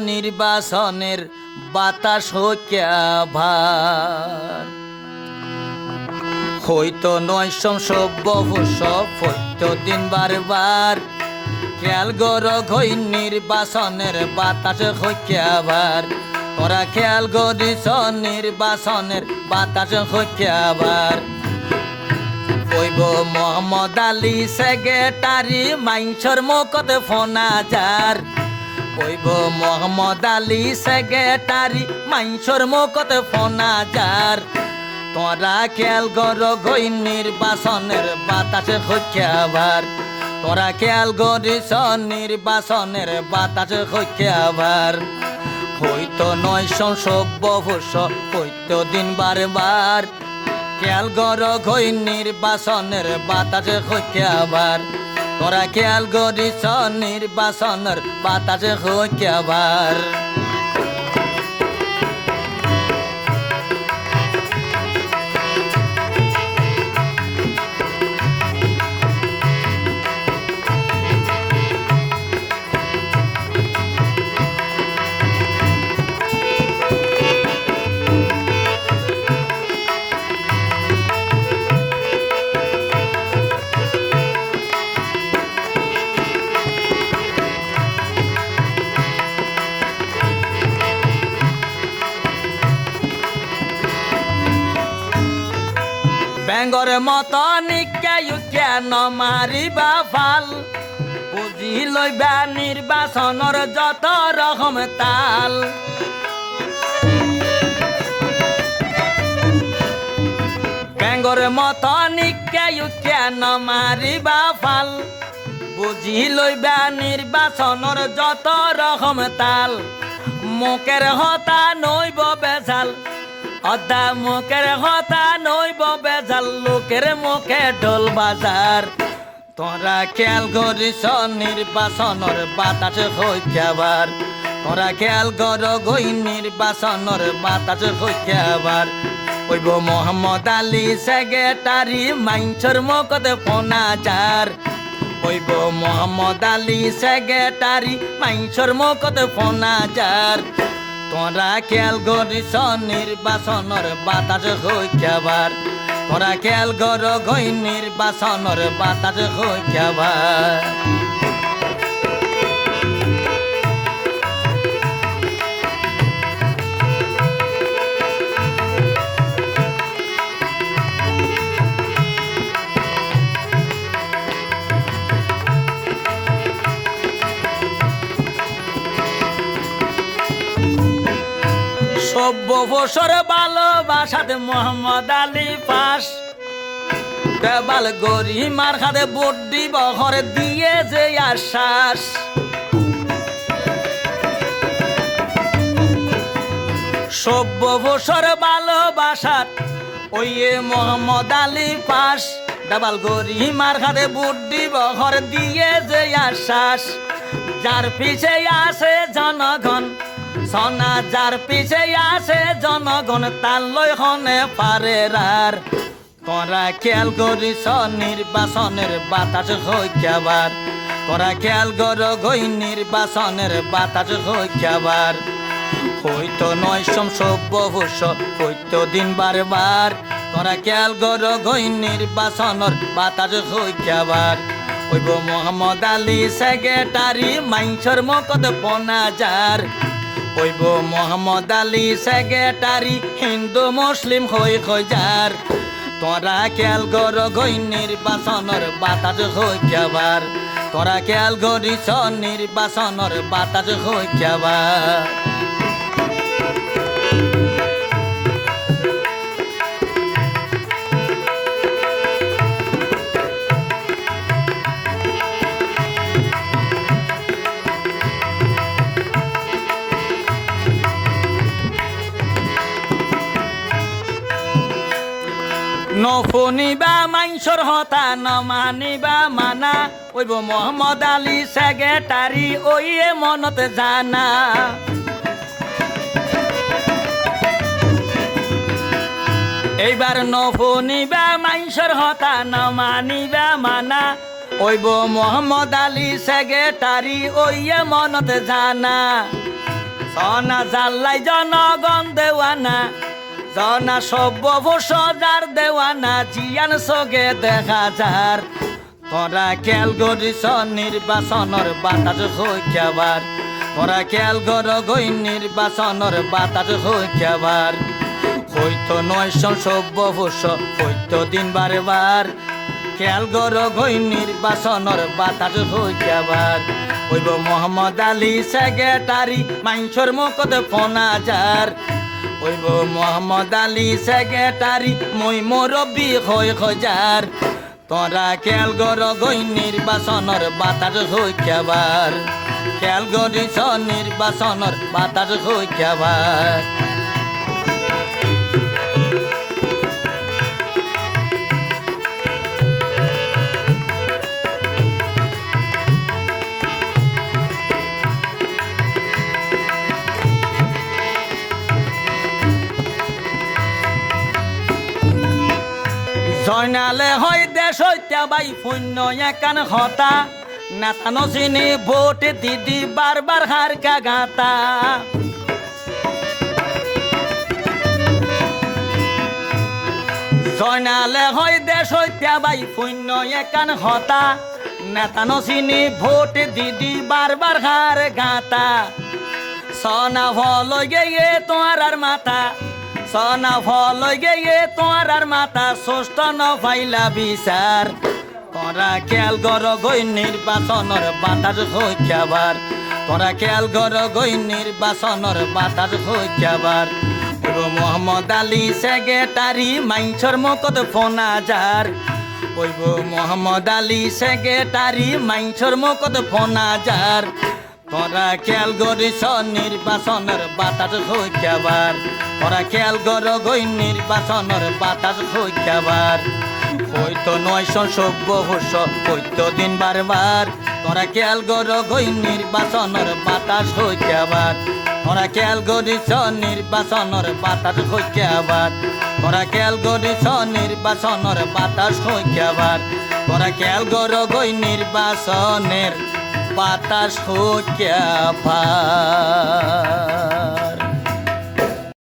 নির্বাচনের বাতাস ভার হইতো নয় সভ্য সব হইতো দিন বারবার খেয়াল গরগ হই নির্বাচনের বাতাস ভার তোরা খেয়াল করিস নির্বাচনের বাতাস ভার কইব মোহাম্মদ আলী সেক্রেটারি মাইনসর মুখত ফোনা যার কইব মোহাম্মদ আলী সেক্রেটারি মাইনসর মুখত ফোনা যার তোরা খেয়াল গরগ হই নির্বাচনের বাতাস ভার তোরা খেয়াল করিস নির্বাচনের বাতাস ভার হইতো নয় সভ্য হইতো দিন বারবার খেয়াল গরগ হই নির্বাচনের বাতাস ভার তোরা খেয়াল করিস নির্বাচনের বাতাস ভার বেঙ্গর মত কেন মারিবা ফাল বুঝি লইবা নির্বাচনের যত রকম তাল বেঙ্গর মত কেন মারিবা ফাল বুঝি লইবা নির্বাচনের যত রকম তাল মুখের হতা নইব বেজাল অদা মুখের হতা নইব বেজাল লোকের মুখে ঢোল বাজার তোরা খেয়াল করিস নির্বাচনের বাতাস ভার তোরা খেয়াল গরগ হই নির্বাচনের বাতাস ভার কইব মোহাম্মদ আলী সেক্রেটারি মাইনসর মুখত ফোনা যার কইব মোহাম্মদ আলী সেক্রেটারি মাইনসর মুখত ফোনা যার তোরা খেয়াল করিস নির্বাচনের বাতাস ভার তোরা খেয়াল গরগ হই নির্বাচনের বাতাস ভার সভ্য বছর ভালোবাসাত মোহাম্মদ আলী পাস দেবাল গরিমার খাতে ভোট দিব ঘরে দিয়ে যে আশ্বাস সভ্য বছর ভালোবাসাত ওই মোহাম্মদ আলী পাস দেবাল গরিমার খাতে ভোট দিব ঘরে দিয়ে যে আশ্বাস যার পিছে আসে জনগণ সোনা যার পিছে আসে জনগণ তার লই হনে পারে রার তোরা খেয়াল করিস নির্বাচনের বাতাস ভার তোরা খেয়াল গরগ হই নির্বাচনের বাতাস ভার হইতো নয় সভ্য হইতো দিন বারবার তোরা খেয়াল গরগ হই নির্বাচনের বাতাস ভার হইব মোহাম্মদ আলী সেক্রেটারি মাইনসর মুখত ফোনা যার কইব মোহাম্মদ আলী সেক্রেটারি হিন্দু মুসলিম হই যার তোরা খেয়াল গরগ হই নির্বাচনের বাতাস ভার তোরা খেয়াল করিস নির্বাচনের বাতাস ভার নফনিবা মাইনসর হতা নমানিবা মানা ওইব মোহাম্মদ আলী সেক্রেটারি ওইয়ে মনত জানা এইবার নফনিবা মাইনসর হতা নমানিবা মানা ওইব মোহাম্মদ আলী সেক্রেটারি ওইয়ে মনত জানা জনা জাল্লাই জনগণ দেওয়ানা জনা সভ্য সজার দেওয়ানা জিয়ান সগে দেখা যার তোরা খেয়াল করিস নির্বাচনের বাতাস হইয়াবার তোরা খেয়াল কর গই নির্বাচনের বাতাস হইয়াবার হইতো নয়শন সভ্য হইতো দিন বারবার খেয়াল কর গই নির্বাচনের বাতাস হইয়াবার হইব মোহাম্মদ আলী সেক্রেটারি মাইনসর মুখত ফোনাজার হইব মোহাম্মদ আলী সেক্রেটারি মই মুরব্বী হই হজার তোরা খেয়াল কর গই নির্বাচনের বাতাস হইয়াবার খেয়াল করিস নির্বাচনের বাতাস হইয়াবার জয়নালে হয় দেশ হইতা বাই শূন্য একান হতা নেতানো চিনি ভোট দিদি বারবার হার গাতা জয়নালে হয় দেশ হইতা বাই শূন্য একান হতা নেতানো চিনি ভোট দিদি বারবার হার গাতা সনা ভল গে তোমার মাথা সনা ফল গে তোমার মাথা সুস্থ ন পাইলা বিচার তোরা খেয়াল কর গই নির্বাচনের বাতাস হইয়াবার তোরা খেয়াল কর গই নির্বাচনের বাতাস হইয়াবার মোহাম্মদ আলী সেক্রেটারি মাইনসর মুখত ফোনাজার ওইব মোহাম্মদ আলী সেক্রেটারি মাইনসর মুখত ফোনাজার তোরা খেয়াল করিস নির্বাচনের বাতাস হইয়াবার তোরা খেয়াল কর গই নির্বাচনের বাতাস হইয়াবার হইতো নয়শো সভ্য হইতো দিন বারবার তোরা খেয়াল কর গই নির্বাচনের বাতাস হইয়াবার তোরা খেয়াল করিস নির্বাচনের বাতাস হইয়াবার তোরা খেয়াল করিস নির্বাচনের বাতাস হইয়াবার তোরা খেয়াল কর গই নির্বাচনের বাতাস হইয়াবার